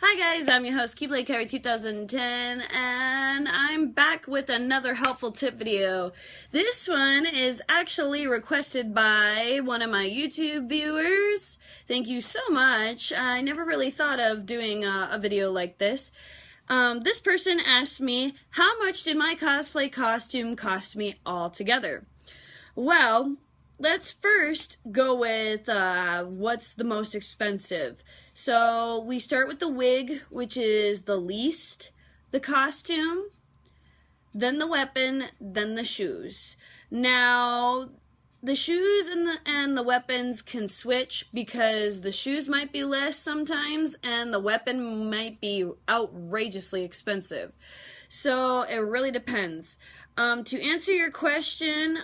Hi guys, I'm your host Keyblade Carry 2010 and I'm back with another helpful tip video. This one is actually requested by one of my YouTube viewers. Thank you so much. I never really thought of doing a video like this. This person asked me, how much did my cosplay costume cost me altogether? Well, let's first go with what's the most expensive. So we start with the wig, which is the least, the costume, then the weapon, then the shoes. Now, the shoes and the weapons can switch because the shoes might be less sometimes and the weapon might be outrageously expensive. So it really depends. To answer your question,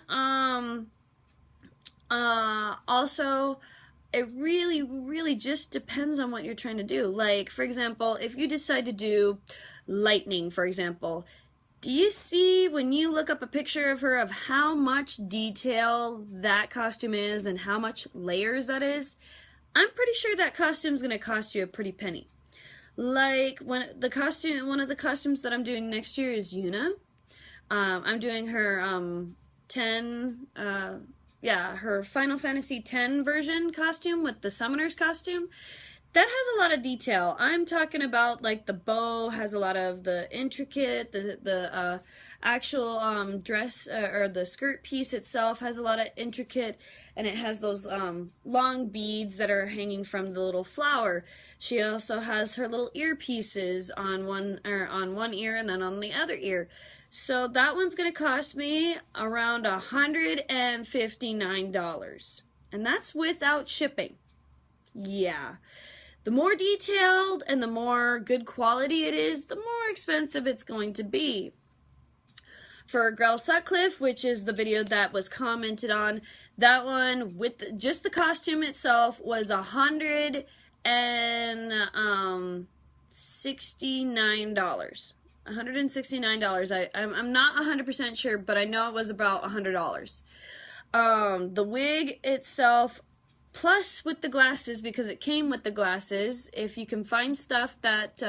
also, it really just depends on what you're trying to do. Like, for example, if you decide to do lightning, for example, do you see when you look up a picture of her of how much detail that costume is and how much layers that is? I'm pretty sure that costume's going to cost you a pretty penny. Like, one of the costumes that I'm doing next year is Yuna. I'm doing her her Final Fantasy X version costume with the Summoner's costume. That has a lot of detail. I'm talking about, like, the bow has a lot of the intricate, the actual dress, or the skirt piece itself has a lot of intricate, and it has those long beads that are hanging from the little flower. She also has her little earpieces on one ear and then on the other ear. So that one's going to cost me around $159. And that's without shipping. Yeah. The more detailed and the more good quality it is, the more expensive it's going to be. For Girl Sutcliffe, which is the video that was commented on, that one with just the costume itself was $169. $169. I'm not 100% sure, but I know it was about $100. The wig itself, plus with the glasses, because it came with the glasses, if you can find stuff that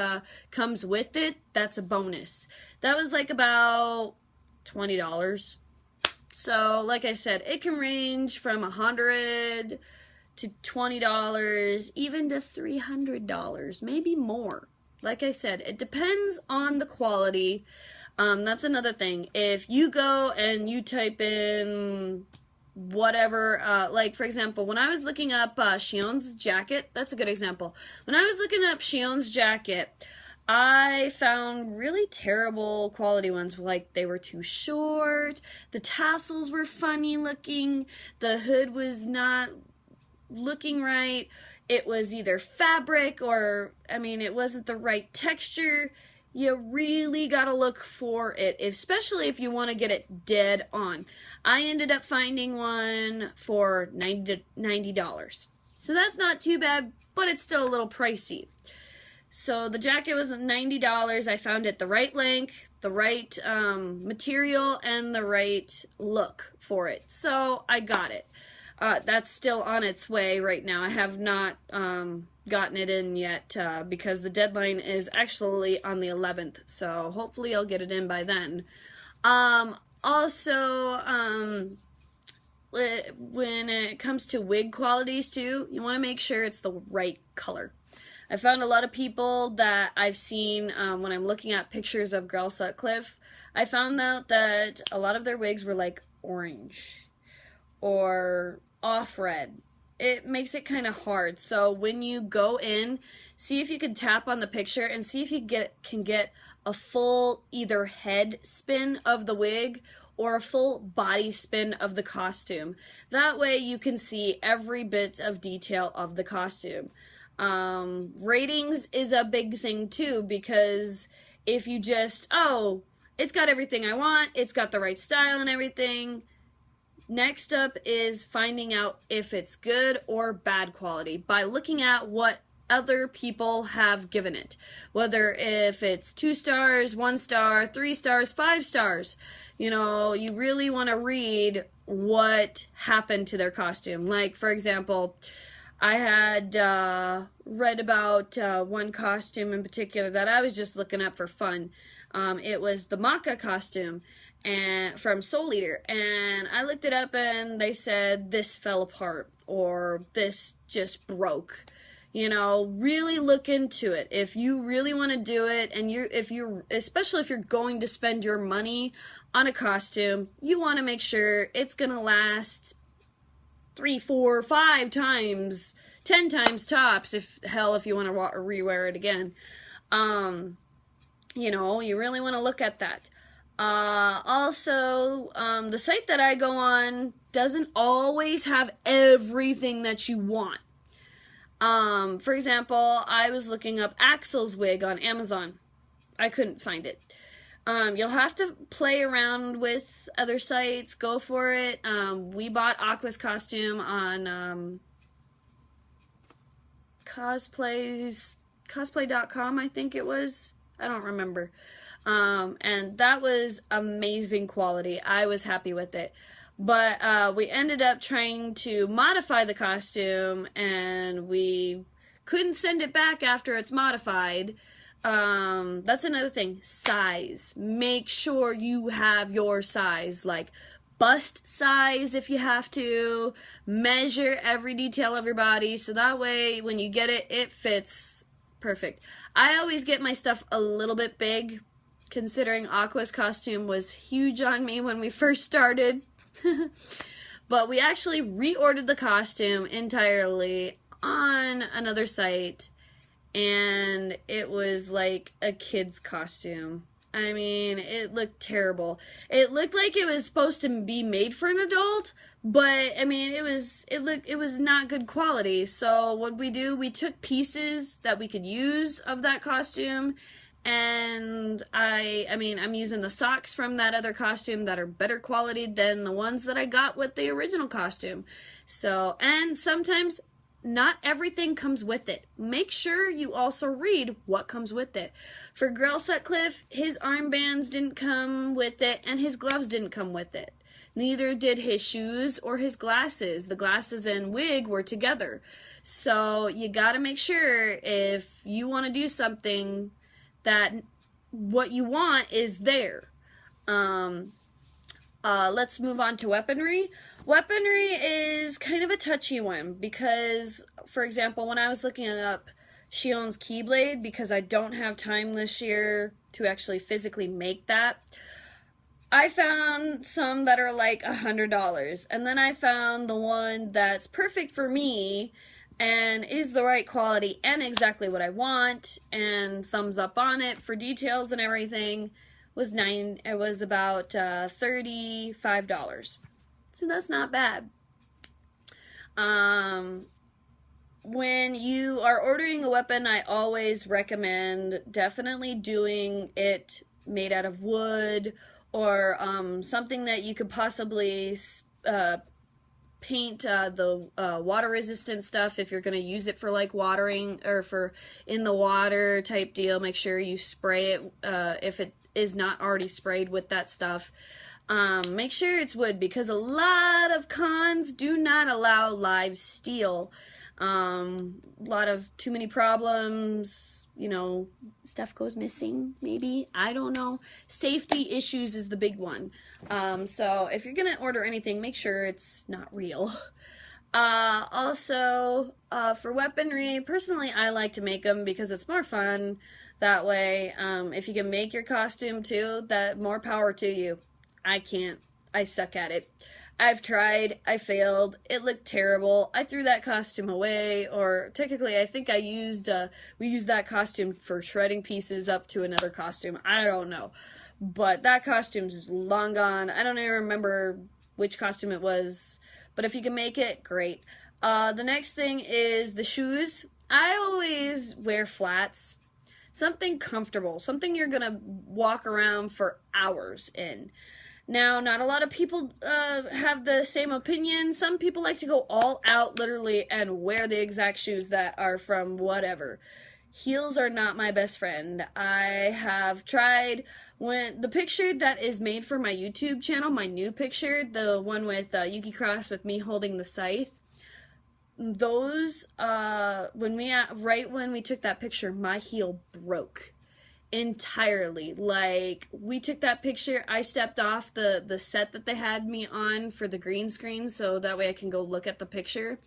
comes with it, that's a bonus. That was like about $20. So, like I said, it can range from $100 to $20, even to $300, maybe more. Like I said, it depends on the quality. That's another thing. If you go and you type in whatever, like, for example, when I was looking up Shion's jacket, that's a good example. When I was looking up Shion's jacket, I found really terrible quality ones. Like, they were too short, the tassels were funny looking, the hood was not looking right. It was either fabric or, it wasn't the right texture. You really gotta look for it, especially if you want to get it dead on. I ended up finding one for $90. So that's not too bad, but it's still a little pricey. So the jacket was $90. I found it the right length, the right material, and the right look for it. So I got it. That's still on its way right now. I have not gotten it in yet because the deadline is actually on the 11th. So hopefully I'll get it in by then. Also, when it comes to wig qualities too, you want to make sure it's the right color. I found a lot of people that I've seen when I'm looking at pictures of Girl Sutcliffe, I found out that a lot of their wigs were like orange or off red. It makes it kind of hard. So when you go in, see if you can tap on the picture and see if you can get a full either head spin of the wig or a full body spin of the costume. That way you can see every bit of detail of the costume. Ratings is a big thing too, because if you just, it's got everything I want, it's got the right style and everything. Next up is finding out if it's good or bad quality by looking at what other people have given it. Whether if it's 2 stars, 1 star, 3 stars, 5 stars. You really want to read what happened to their costume. Like, for example, I had read about one costume in particular that I was just looking up for fun. It was the Maka costume and from Soul Eater, and I looked it up and they said this fell apart or this just broke. You know, really look into it. If you really want to do it, and especially if you're going to spend your money on a costume, you want to make sure it's gonna last 3, 4, 5 times, 10 times tops. If you want to rewear it again, you know, you really want to look at that. Also, the site that I go on doesn't always have everything that you want. For example, I was looking up Axel's wig on Amazon. I couldn't find it. You'll have to play around with other sites. Go for it. We bought Aqua's costume on cosplay.com, I think it was. I don't remember. And that was amazing quality. I was happy with it. But we ended up trying to modify the costume, and we couldn't send it back after it's modified. That's another thing. Size. Make sure you have your size. Like, bust size if you have to. Measure every detail of your body, so that way when you get it, it fits perfect. I always get my stuff a little bit big, considering Aqua's costume was huge on me when we first started. But we actually reordered the costume entirely on another site, and it was like a kid's costume. I mean, it looked terrible. It looked like it was supposed to be made for an adult, but I mean, it was not good quality. So what we do, we took pieces that we could use of that costume, and I mean, I'm using the socks from that other costume that are better quality than the ones that I got with the original costume. So, and sometimes not everything comes with it. Make sure you also read what comes with it. For Grell Sutcliffe, his armbands didn't come with it, and his gloves didn't come with it. Neither did his shoes or his glasses. The glasses and wig were together. So you gotta make sure if you want to do something that what you want is there. Let's move on to weaponry. Weaponry is kind of a touchy one because, for example, when I was looking up Shion's Keyblade, because I don't have time this year to actually physically make that, I found some that are like $100, and then I found the one that's perfect for me and is the right quality and exactly what I want, and thumbs up on it for details and everything. It was about $35. So that's not bad. When you are ordering a weapon, I always recommend definitely doing it made out of wood or something that you could possibly paint the water resistant stuff if you're going to use it for like watering or for in the water type deal. Make sure you spray it if it is not already sprayed with that stuff. Make sure it's wood because a lot of cons do not allow live steel. A lot of too many problems, you know, stuff goes missing, maybe, I don't know. Safety issues is the big one. So if you're gonna order anything, make sure it's not real. Also, for weaponry, personally, I like to make them because it's more fun that way. If you can make your costume too, that more power to you. I can't. I suck at it. I've tried, I failed, it looked terrible, I threw that costume away, or technically I think we used that costume for shredding pieces up to another costume, I don't know, but that costume's long gone. I don't even remember which costume it was, but if you can make it, great. The next thing is the shoes. I always wear flats, something comfortable, something you're gonna walk around for hours in. Now, not a lot of people have the same opinion. Some people like to go all out, literally, and wear the exact shoes that are from whatever. Heels are not my best friend. I have tried the picture that is made for my YouTube channel, my new picture, the one with Yuki Cross with me holding the scythe. those, right when we took that picture, my heel broke entirely. Like, we took that picture, I stepped off the set that they had me on for the green screen so that way I can go look at the picture,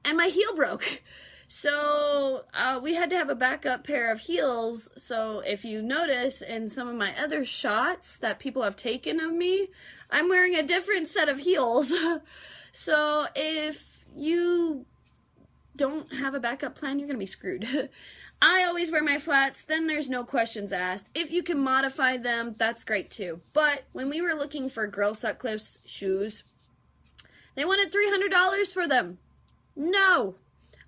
and my heel broke. So we had to have a backup pair of heels. So if you notice in some of my other shots that people have taken of me, I'm wearing a different set of heels. So if you don't have a backup plan, you're gonna be screwed. I always wear my flats, then there's no questions asked. If you can modify them, that's great too. But when we were looking for Girl Sutcliffe's shoes, they wanted $300 for them. No,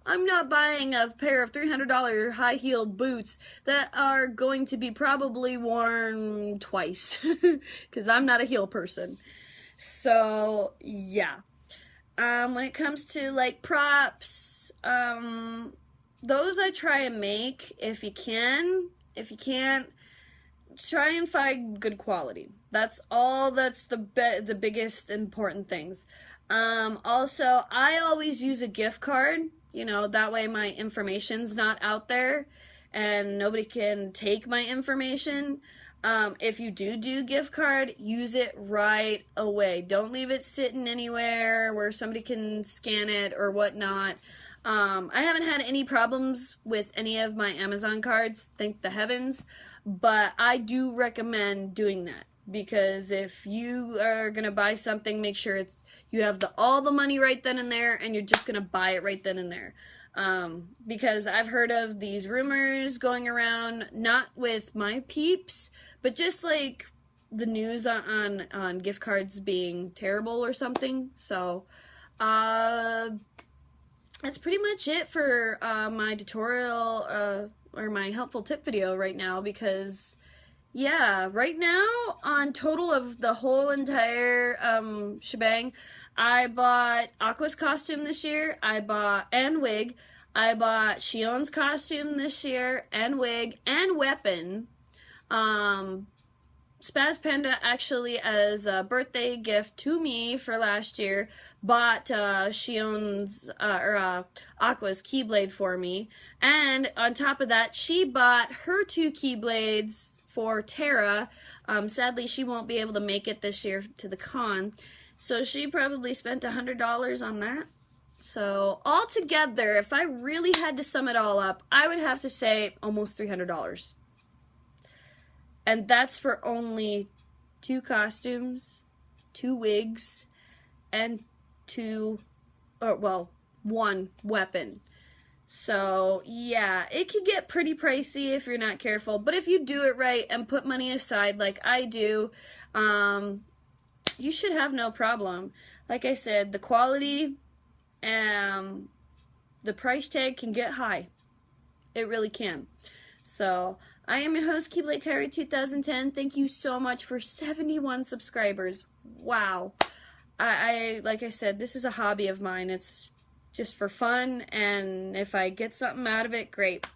I'm not buying a pair of $300 high-heeled boots that are going to be probably worn twice, because I'm not a heel person. So, yeah. When it comes to, like, props, those I try and make if you can. If you can't, try and find good quality. That's all. That's the biggest important things. Also, I always use a gift card. You know, that way my information's not out there and nobody can take my information. If you do gift card, use it right away. Don't leave it sitting anywhere where somebody can scan it or whatnot. I haven't had any problems with any of my Amazon cards, thank the heavens, but I do recommend doing that, because if you are going to buy something, make sure you have all the money right then and there, and you're just going to buy it right then and there. Because I've heard of these rumors going around, not with my peeps, but just like the news on gift cards being terrible or something. So, that's pretty much it for my tutorial or my helpful tip video right now, because yeah, right now on total of the whole entire shebang, I bought Aqua's costume this year, and wig. I bought Shion's costume this year, and wig, and weapon. Spaz Panda, actually, as a birthday gift to me for last year, bought Shion's, Aqua's Keyblade for me. And on top of that, she bought her 2 Keyblades for Tara. Sadly, she won't be able to make it this year to the con. So she probably spent $100 on that. So altogether, if I really had to sum it all up, I would have to say almost $300. And that's for only 2 costumes, 2 wigs, and 1 weapon. So yeah, it can get pretty pricey if you're not careful, but if you do it right and put money aside like I do, you should have no problem. Like I said, the quality, the price tag can get high. It really can. So, I am your host, Keyblade Kyrie 2010. Thank you so much for 71 subscribers. Wow. Like I said, this is a hobby of mine. It's just for fun, and if I get something out of it, great.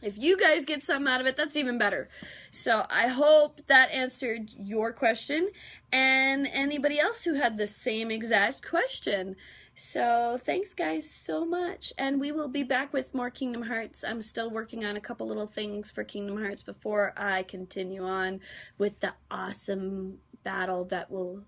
If you guys get something out of it, that's even better. So I hope that answered your question, and anybody else who had the same exact question. So thanks guys so much, and we will be back with more Kingdom Hearts. I'm still working on a couple little things for Kingdom Hearts before I continue on with the awesome battle that will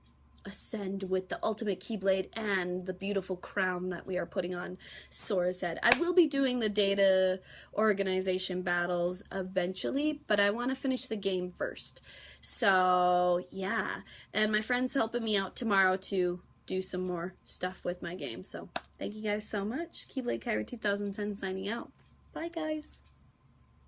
ascend with the ultimate Keyblade and the beautiful crown that we are putting on Sora's head. I will be doing the data organization battles eventually, but I want to finish the game first. So yeah, and my friend's helping me out tomorrow to do some more stuff with my game. So thank you guys so much. Keyblade Kyrie 2010 signing out. Bye guys.